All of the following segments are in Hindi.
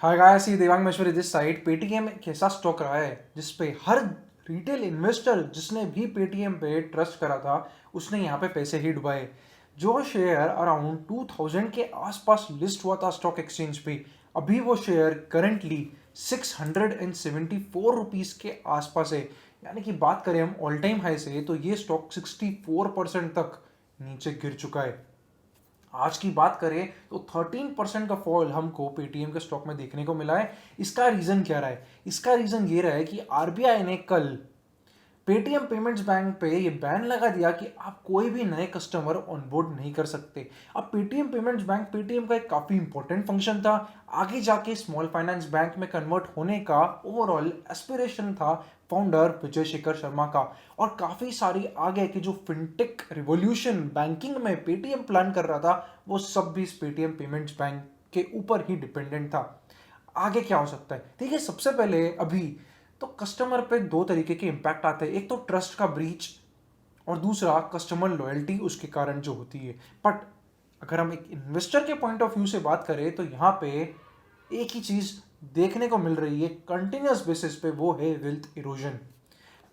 हाय गाइस, ये Devang Maheshwari this side. Paytm एक ऐसा स्टॉक रहा है जिसपे हर रिटेल इन्वेस्टर जिसने भी पेटीएम पे ट्रस्ट करा था उसने यहाँ पे पैसे ही डुबाए। जो शेयर अराउंड 2000 के आसपास लिस्ट हुआ था स्टॉक एक्सचेंज पे, अभी वो शेयर करंटली 674 रुपीज़ के आसपास है। यानी कि बात करें हम ऑल टाइम हाई से, तो ये स्टॉक 64% तक नीचे गिर चुका है। आज की बात करें तो 13% का फॉल हमको पेटीएम के स्टॉक में देखने को मिला है। इसका रीजन क्या रहा है? इसका रीजन ये रहा है कि आरबीआई ने कल पेटीएम पेमेंट्स बैंक पे ये बैन लगा दिया कि आप कोई भी नए कस्टमर ऑनबोर्ड नहीं कर सकते। अब पेटीएम पेमेंट्स बैंक पेटीएम का एक काफ़ी इंपॉर्टेंट फंक्शन था। आगे जाके स्मॉल फाइनेंस बैंक में कन्वर्ट होने का ओवरऑल एस्पिरेशन था फाउंडर विजय शेखर शर्मा का। और काफ़ी सारी आगे की जो फिनटेक रिवॉल्यूशन बैंकिंग में पेटीएम प्लान कर रहा था, वो सब भी इस पेटीएम पेमेंट्स बैंक के ऊपर ही डिपेंडेंट था। आगे क्या हो सकता है? देखिए, सबसे पहले अभी तो कस्टमर पे दो तरीके के इम्पैक्ट आते हैं। एक तो ट्रस्ट का ब्रीच, और दूसरा कस्टमर लॉयल्टी उसके कारण जो होती है। बट अगर हम एक इन्वेस्टर के पॉइंट ऑफ व्यू से बात करें तो यहाँ पे एक ही चीज़ देखने को मिल रही है कंटिन्यूस बेसिस पे, वो है वेल्थ इरोजन।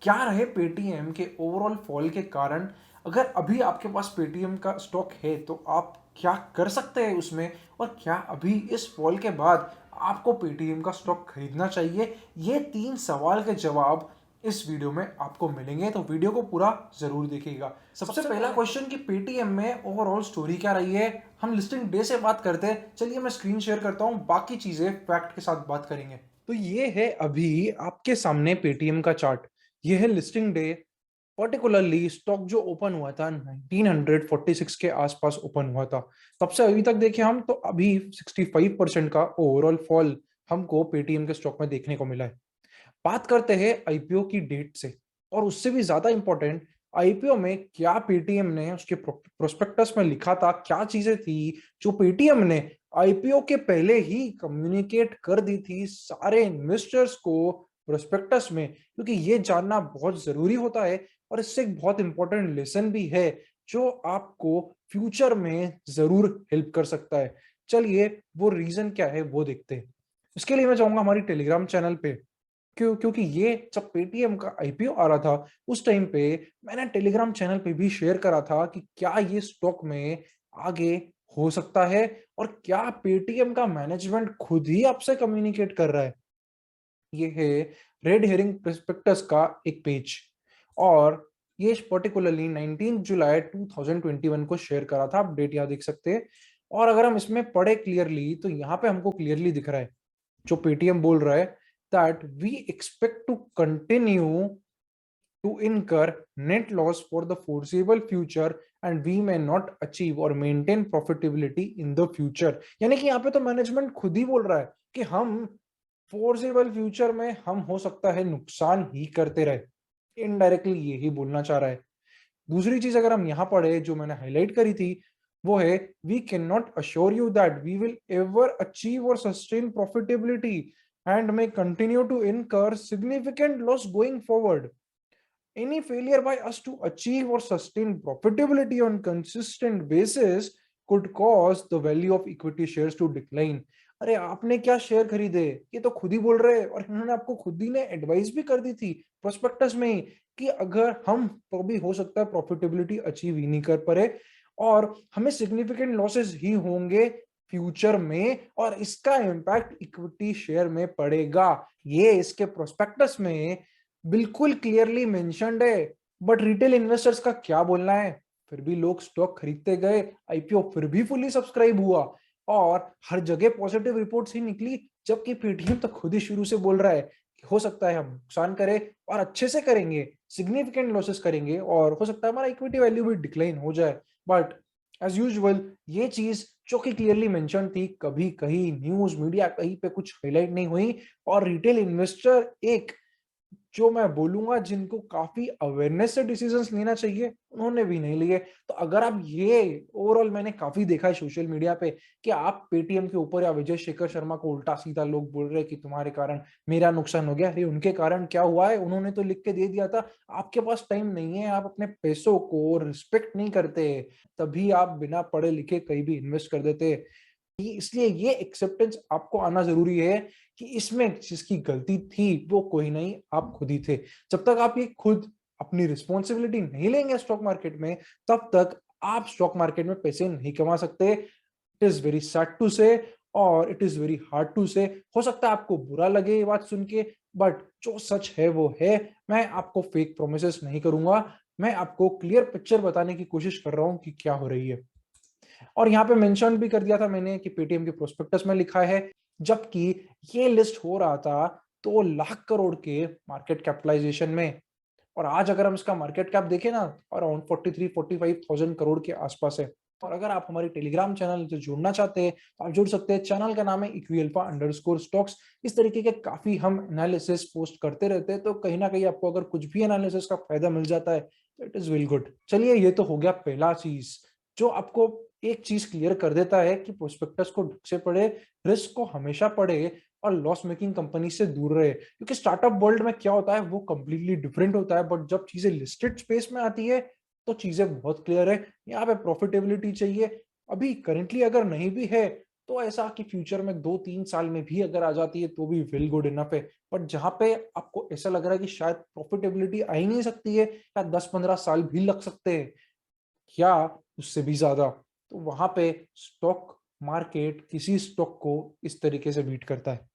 क्या रहे पेटीएम के ओवरऑल फॉल के कारण? अगर अभी आपके पास पेटीएम का स्टॉक है तो आप क्या कर सकते हैं उसमें, और क्या अभी इस फॉल के बाद आपको पेटीएम का स्टॉक खरीदना चाहिए? ये तीन सवाल के जवाब इस वीडियो में आपको मिलेंगे, तो वीडियो को पूरा जरूर देखिएगा। सबसे पहला क्वेश्चन कि पेटीएम में ओवरऑल स्टोरी क्या रही है, हम लिस्टिंग डे से बात करते हैं। चलिए मैं स्क्रीन शेयर करता हूं, बाकी चीजें फैक्ट के साथ बात करेंगे। तो ये है अभी आपके सामने पेटीएम का चार्ट। ये है लिस्टिंग डे। पर्टिकुलरली स्टॉक जो ओपन हुआ था 1946 के आसपास ओपन हुआ था। तब से अभी तक देखें हम तो अभी 65% का ओवरऑल फॉल हमको पेटीएम के स्टॉक में देखने को मिला है। बात करते हैं आईपीओ की डेट से, और उससे भी ज्यादा इंपॉर्टेंट, आईपीओ में क्या पेटीएम ने उसके प्रोस्पेक्टस में लिखा था, क्या चीजें थी जो पेटीएम ने आईपीओ के पहले ही कम्युनिकेट कर दी थी सारे इन्वेस्टर्स को प्रोस्पेक्टस में, क्योंकि ये जानना बहुत जरूरी होता है। और इससे एक बहुत इंपॉर्टेंट लेसन भी है जो आपको फ्यूचर में जरूर हेल्प कर सकता है। चलिए वो रीजन क्या है वो देखते हैं। इसके लिए मैं चाहूंगा हमारी टेलीग्राम चैनल पे, क्योंकि ये जब पेटीएम का आईपीओ आ रहा था उस टाइम पे मैंने टेलीग्राम चैनल पे भी शेयर करा था कि क्या ये स्टॉक में आगे हो सकता है, और क्या पेटीएम का मैनेजमेंट खुद ही आपसे कम्युनिकेट कर रहा है। ये है रेड हेरिंग प्रोस्पेक्टस का एक पेज, और ये पर्टिकुलरली 19 जुलाई 2021 को शेयर करा था। आप डेट यहाँ देख सकते हैं। और अगर हम इसमें पढ़े क्लियरली तो यहाँ पे हमको क्लियरली दिख रहा है जो पेटीएम बोल रहा है, that we expect to continue to incur net loss for the foreseeable future and we may not achieve or maintain profitability in the future। यानी कि यहाँ पे तो मैनेजमेंट खुद ही बोल रहा है कि हम फोर्सेबल फ्यूचर में हम हो सकता है नुकसान ही करते रहे। इनडायरेक्टली ये ही बोलना चाह रहा है। दूसरी चीज अगर हम यहाँ पढ़े जो मैंने हाईलाइट करी थी, वो है we can not assure you that we will ever achieve और sustain profitability and may continue to incur significant loss going forward. Any failure by us to achieve or sustain profitability on consistent basis could cause the value of equity shares to decline। अरे आपने क्या शेयर खरीदे, ये तो खुद ही बोल रहे हैं, और इन्होंने आपको खुद ही ने एडवाइस भी कर दी थी प्रोस्पेक्टस में ही कि अगर हम तो भी हो सकता है प्रॉफिटेबिलिटी अचीव ही नहीं कर पाए और हमें सिग्निफिकेंट लॉसेस ही होंगे फ्यूचर में, और इसका इम्पैक्ट इक्विटी शेयर में पड़ेगा। ये इसके प्रोस्पेक्टस में बिल्कुल क्लियरली मेंशन्ड है। बट रिटेल इन्वेस्टर्स का क्या बोलना है? फिर भी लोग स्टॉक खरीदते गए, आईपीओ फिर भी फुली सब्सक्राइब हुआ, और हर जगह पॉजिटिव रिपोर्ट्स ही निकली, जबकि पेटीएम तो खुद ही शुरू से बोल रहा है कि हो सकता है हम नुकसान करें और अच्छे से करेंगे, सिग्निफिकेंट लॉसेस करेंगे, और हो सकता है हमारा इक्विटी वैल्यू भी डिक्लाइन हो जाए। बट एज यूजुअल ये चीज जो कि क्लियरली मेंशन थी, कभी कहीं न्यूज मीडिया कहीं पे कुछ हाईलाइट नहीं हुई, और रिटेल इन्वेस्टर एक जो मैं बोलूंगा जिनको काफी अवेयरनेस से डिसीजंस लेना चाहिए, उन्होंने भी नहीं लिए। तो अगर आप ये ओवरऑल मैंने काफी देखा है सोशल मीडिया पे कि आप पेटीएम के ऊपर या विजय शेखर शर्मा को उल्टा सीधा लोग बोल रहे हैं कि तुम्हारे कारण मेरा नुकसान हो गया। अरे उनके कारण क्या हुआ है? उन्होंने तो लिख के दे दिया था। आपके पास टाइम नहीं है, आप अपने पैसों को रिस्पेक्ट नहीं करते, तभी आप बिना पढ़े लिखे कहीं भी इन्वेस्ट कर देते। इसलिए ये एक्सेप्टेंस आपको आना जरूरी है कि इसमें जिसकी गलती थी वो कोई नहीं, आप खुद ही थे। जब तक आप ये खुद अपनी रिस्पॉन्सिबिलिटी नहीं लेंगे स्टॉक मार्केट में, तब तक आप स्टॉक मार्केट में पैसे नहीं कमा सकते। It is very sad to say और it is very hard to say. हो सकता है आपको बुरा लगे ये बात सुन के, बट जो सच है वो है। मैं आपको फेक प्रोमिसेस नहीं करूंगा, मैं आपको क्लियर पिक्चर बताने की कोशिश कर रहा हूं कि क्या हो रही है। और यहाँ पे मेंशन भी कर दिया था मैंने कि पेटीएम के प्रोस्पेक्टस में लिखा है, जबकि ये लिस्ट हो रहा था 2 लाख करोड़ के मार्केट कैपिटलाइजेशन में। और आज अगर हम इसका मार्केट कैप देखें ना, अराउंड 43-45 थाउजेंड करोड़ के आसपास है। और अगर आप हमारी टेलीग्राम चैनल से जुड़ना चाहते हैं तो आप जुड़ सकते हैं। चैनल का नाम है इक्विअल्फा_स्टॉक्स। इस तरीके के काफी हम एनालिसिस पोस्ट करते रहते हैं, तो कहीं ना कहीं आपको अगर कुछ भी एनालिसिस का फायदा मिल जाता है तो इट इज वेल गुड। चलिए, ये तो हो गया पहला चीज जो आपको एक चीज क्लियर कर देता है कि प्रोस्पेक्टस को ढंग से पढ़े, रिस्क को हमेशा पढ़े और लॉस मेकिंग कंपनी से दूर रहे। क्योंकि स्टार्टअप वर्ल्ड में क्या होता है वो कंप्लीटली डिफरेंट होता है, बट जब चीजें लिस्टेड स्पेस में आती है तो चीजें बहुत क्लियर है। यहाँ पे प्रॉफिटेबिलिटी चाहिए, अभी करेंटली अगर नहीं भी है तो ऐसा कि फ्यूचर में 2-3 साल में भी अगर आ जाती है तो भी वेल गुड इनफ है। बट जहां पे आपको ऐसा लग रहा है कि शायद प्रॉफिटेबिलिटी आ ही नहीं सकती है, या 10-15 साल भी लग सकते हैं या उससे भी ज्यादा, तो वहां पे स्टॉक मार्केट किसी स्टॉक को इस तरीके से बीट करता है।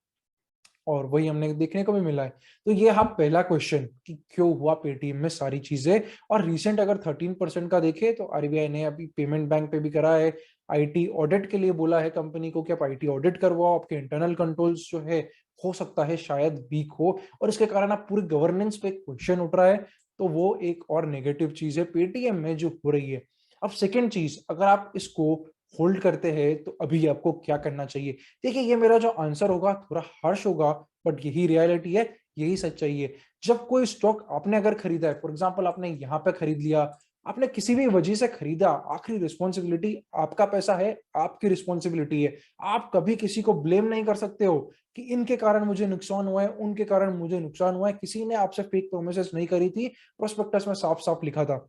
और वही हमने देखने को भी मिला है। तो ये हाँ पहला क्वेश्चन कि क्यों हुआ पेटीएम में सारी चीजें। और रिसेंट अगर 13% का देखे तो आरबीआई ने अभी पेमेंट बैंक पे भी करा है, आईटी ऑडिट के लिए बोला है कंपनी को कि आप आईटी ऑडिट करवाओ, आपके इंटरनल कंट्रोल्स जो है हो सकता है शायद वीक हो, और इसके कारण आप पूरी गवर्नेंस पे क्वेश्चन उठ रहा है। तो वो एक और नेगेटिव चीज है पेटीएम में जो हो रही है। अब सेकेंड चीज, अगर आप इसको होल्ड करते हैं तो अभी आपको क्या करना चाहिए। देखिए, ये मेरा जो आंसर होगा थोड़ा हार्श होगा, बट यही रियलिटी है, यही सच्चाई है। जब कोई स्टॉक आपने अगर खरीदा है, फॉर एग्जांपल आपने यहाँ पे खरीद लिया, आपने किसी भी वजह से खरीदा, आखिरी रिस्पॉन्सिबिलिटी आपका पैसा है, आपकी रिस्पॉन्सिबिलिटी है। आप कभी किसी को ब्लेम नहीं कर सकते हो कि इनके कारण मुझे नुकसान हुआ है, उनके कारण मुझे नुकसान हुआ है। किसी ने आपसे फेक प्रोमिसेस नहीं करी थी, प्रोस्पेक्टस में साफ साफ लिखा था।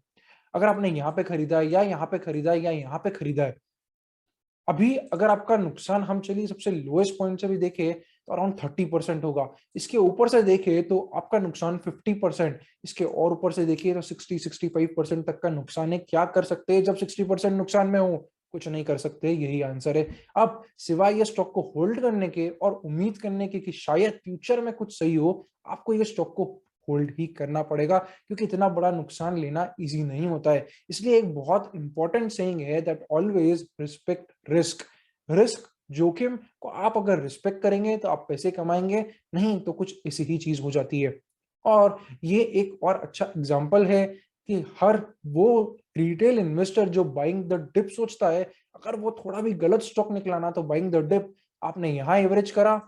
अगर आपने यहाँ पे खरीदा है या यहाँ पे खरीदा है या यहाँ पे खरीदा है, अभी अगर आपका नुकसान हम चलिए सबसे लोएस्ट पॉइंट से भी देखें तो अराउंड 30% होगा। इसके ऊपर से देखें तो आपका नुकसान 50%, इसके और ऊपर से देखिए तो 60-65% तक का नुकसान है। क्या कर सकते हैं जब 60% नुकसान में हो? कुछ नहीं कर सकते, यही आंसर है। अब सिवाय ये स्टॉक को होल्ड करने के और उम्मीद करने के कि शायद फ्यूचर में कुछ सही हो, आपको ये स्टॉक को होल्ड ही करना पड़ेगा, क्योंकि इतना बड़ा नुकसान लेना इजी नहीं होता है। इसलिए एक बहुत इंपॉर्टेंट सेइंग है that always respect risk. Risk, जोखिम को आप अगर रिस्पेक्ट करेंगे तो आप पैसे कमाएंगे, नहीं तो कुछ ऐसी ही चीज हो जाती है। और ये एक और अच्छा एग्जांपल है कि हर वो रिटेल इन्वेस्टर जो बाइंग द डिप सोचता है, अगर वो थोड़ा भी गलत स्टॉक निकला ना तो बाइंग द डिप, आपने यहां एवरेज करा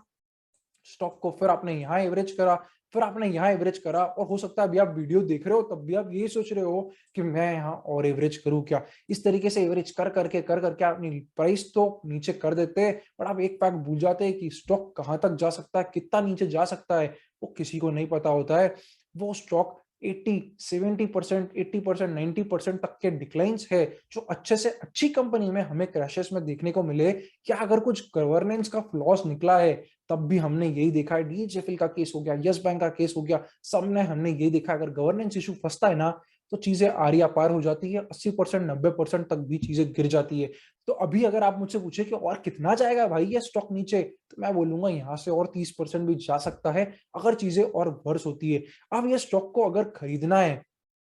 स्टॉक को, फिर आपने यहाँ एवरेज करा, फिर आपने यहाँ एवरेज करा, और हो सकता है अभी आप वीडियो देख रहे हो तब भी आप यही सोच रहे हो कि मैं यहाँ और एवरेज करूँ क्या। इस तरीके से एवरेज कर करके अपनी प्राइस तो नीचे कर देते हैं, पर आप एक फैक्ट भूल जाते हैं कि स्टॉक कहाँ तक जा सकता है, कितना नीचे जा सकता है, वो किसी को नहीं पता होता है। वो स्टॉक 80-70%, 80%, 90% तक के डिक्लाइंस है जो अच्छे से अच्छी कंपनी में हमें क्रैशेस में देखने को मिले। क्या अगर कुछ गवर्नेंस का फ्लॉस निकला है, तब भी हमने यही देखा है। डीएचएफएल का केस हो गया, यस बैंक का केस हो गया, सबने हमने यही देखा, अगर गवर्नेंस इशू फंसता है ना तो चीजें आरिया पार हो जाती है, 80% 90% तक भी चीजें गिर जाती है। तो अभी अगर आप मुझसे पूछे कि और कितना जाएगा भाई ये स्टॉक नीचे, तो मैं बोलूंगा यहाँ से और 30% भी जा सकता है अगर चीजें और वर्स होती है। अब ये स्टॉक को अगर खरीदना है,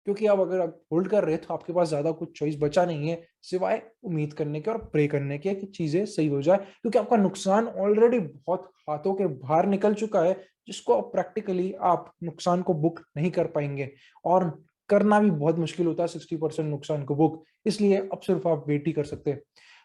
क्योंकि अब अगर आप होल्ड कर रहे हैं तो आपके पास ज्यादा कुछ चॉइस बचा नहीं है सिवाय उम्मीद करने के और प्रे करने के कि चीजें सही हो जाए, क्योंकि आपका नुकसान ऑलरेडी बहुत हाथों के बाहर निकल चुका है, जिसको प्रैक्टिकली आप नुकसान को बुक नहीं कर पाएंगे। और करना भी बहुत मुश्किल होता है 60% नुकसान को बुक, इसलिए अब सिर्फ आप वेट ही कर सकते हैं।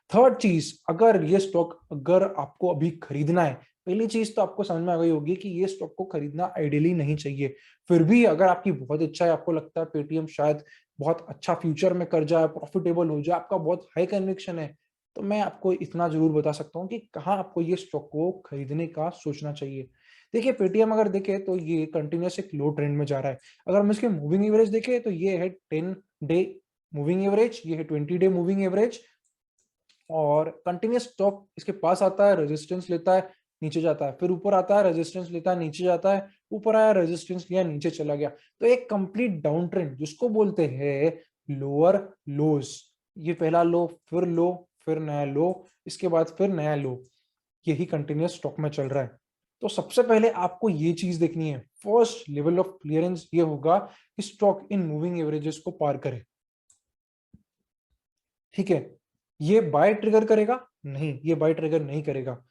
थर्ड चीज, अगर ये स्टॉक अगर आपको अभी खरीदना है, पहली चीज तो आपको समझ में आ गई होगी कि ये स्टॉक को खरीदना आइडियली नहीं चाहिए। फिर भी अगर आपकी बहुत इच्छा है, आपको लगता है पेटीएम शायद बहुत अच्छा फ्यूचर में कर जाए, प्रॉफिटेबल हो जाए, आपका बहुत हाई कन्विक्शन है, तो मैं आपको इतना जरूर बता सकता हूँ कि कहाँ आपको ये स्टॉक को खरीदने का सोचना चाहिए। देखिए, पेटीएम अगर देखे तो ये कंटिन्यूस एक लो ट्रेंड में जा रहा है। अगर हम इसके मूविंग एवरेज देखें तो ये है 10 डे मूविंग एवरेज, ये है 20 डे मूविंग एवरेज, और कंटिन्यूस स्टॉक इसके पास आता है, रेजिस्टेंस लेता है, नीचे जाता है, फिर ऊपर आता है, रेजिस्टेंस लेता है, नीचे जाता है, ऊपर आया, रेजिस्टेंस लिया, नीचे चला गया। तो एक कंप्लीट डाउन ट्रेंड जिसको बोलते हैं लोअर लोज। ये पहला लो, फिर लो, फिर नया लो, इसके बाद फिर नया लो, यही कंटिन्यूस स्टॉक में चल रहा है। तो सबसे पहले आपको ये चीज देखनी है, फर्स्ट लेवल ऑफ क्लियरेंस ये होगा कि स्टॉक इन मूविंग एवरेजेस को पार करे। ठीक है, ये बाय ट्रिगर करेगा? नहीं, ये बाय ट्रिगर नहीं करेगा।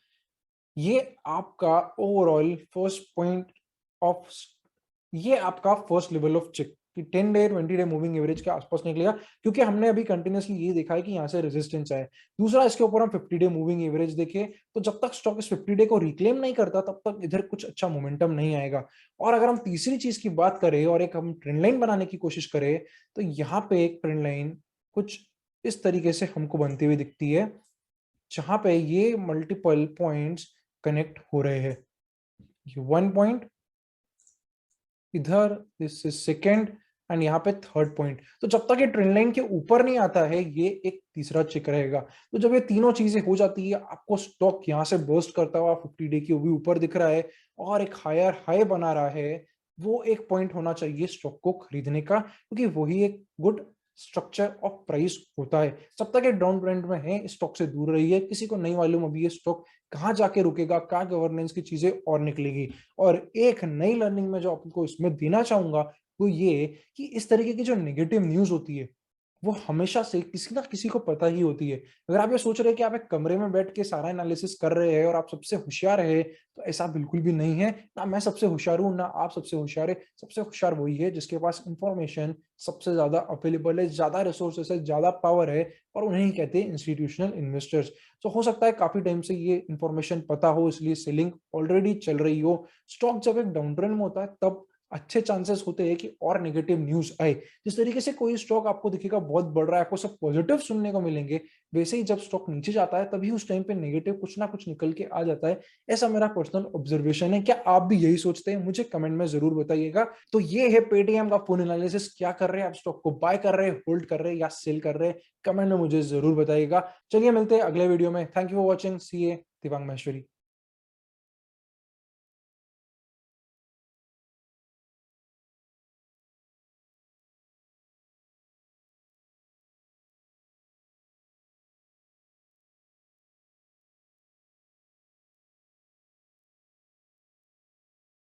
ये आपका ओवरऑल फर्स्ट पॉइंट ऑफ, ये आपका फर्स्ट लेवल ऑफ चेक कि 10 डे 20 डे मूविंग एवरेज के आसपास निकलेगा, क्योंकि हमने अभी कंटिन्यूसली ये देखा है कि यहाँ से रेजिस्टेंस है। दूसरा, इसके ऊपर हम 50 डे मूविंग एवरेज देखें तो जब तक स्टॉक इस 50 डे को रिक्लेम नहीं करता तब तक इधर कुछ अच्छा मोमेंटम नहीं आएगा। और अगर हम तीसरी चीज की बात करें और एक हम ट्रेंड लाइन बनाने की कोशिश करें, तो यहाँ पे एक ट्रेंड लाइन कुछ इस तरीके से हमको बनती हुई दिखती है, जहां पे ये मल्टीपल पॉइंट्स कनेक्ट हो रहे हैं। ये 1 पॉइंट, इधर दिस इज सेकेंड, एंड यहाँ पे थर्ड पॉइंट। तो जब तक ये ट्रेंड लाइन के ऊपर नहीं आता है, ये एक तीसरा चेक रहेगा। तो जब ये तीनों चीजें हो जाती है, आपको स्टॉक यहाँ से बर्स्ट करता हुआ 50 डे की भी ऊपर दिख रहा है और एक हायर हाई बना रहा है, वो एक पॉइंट होना चाहिए स्टॉक को खरीदने का, क्योंकि वही एक गुड स्ट्रक्चर ऑफ प्राइस होता है। जब तक ये डाउन ट्रेंड में है, स्टॉक से दूर रही है। किसी को नहीं मालूम अभी ये स्टॉक कहाँ जाके रुकेगा, कहाँ गवर्नेंस की चीजें और निकलेगी। और एक नई लर्निंग में जो आपको इसमें देना चाहूंगा वो ये कि इस तरीके की जो नेगेटिव न्यूज होती है वो हमेशा से किसी ना किसी को पता ही होती है। अगर आप ये सोच रहे हैं कि आप एक कमरे में बैठ के सारा एनालिसिस कर रहे हैं और आप सबसे होशियार है, तो ऐसा बिल्कुल भी नहीं है। ना मैं सबसे होशियार हूं, ना आप सबसे होशियार है। सबसे होशियार वही है जिसके पास इंफॉर्मेशन सबसे ज्यादा अवेलेबल है, ज्यादा रिसोर्सेस है, ज्यादा पावर है, और उन्हें ही कहते हैं इंस्टीट्यूशनल इन्वेस्टर्स। तो हो सकता है काफी टाइम से ये इंफॉर्मेशन पता हो, इसलिए सेलिंग ऑलरेडी चल रही हो। स्टॉक जब एक डाउन ट्रेंड में होता है तब अच्छे चांसेस होते हैं कि और नेगेटिव न्यूज आए। जिस तरीके से कोई स्टॉक आपको दिखेगा बहुत बढ़ रहा है, आपको सब पॉजिटिव सुनने को मिलेंगे, वैसे ही जब स्टॉक नीचे जाता है तभी उस टाइम पे नेगेटिव कुछ ना कुछ निकल के आ जाता है। ऐसा मेरा पर्सनल ऑब्जर्वेशन है। क्या आप भी यही सोचते हैं? मुझे कमेंट में जरूर बताइएगा। तो ये है पेटीएम का फुल एनालिसिस। क्या कर रहे हैं आप? स्टॉक को बाय कर रहे हैं, होल्ड कर रहे हैं या सेल कर रहे हैं? कमेंट में मुझे जरूर बताइएगा। चलिए मिलते हैं अगले वीडियो में। Thank you for watching. C A Divang Maheshwari.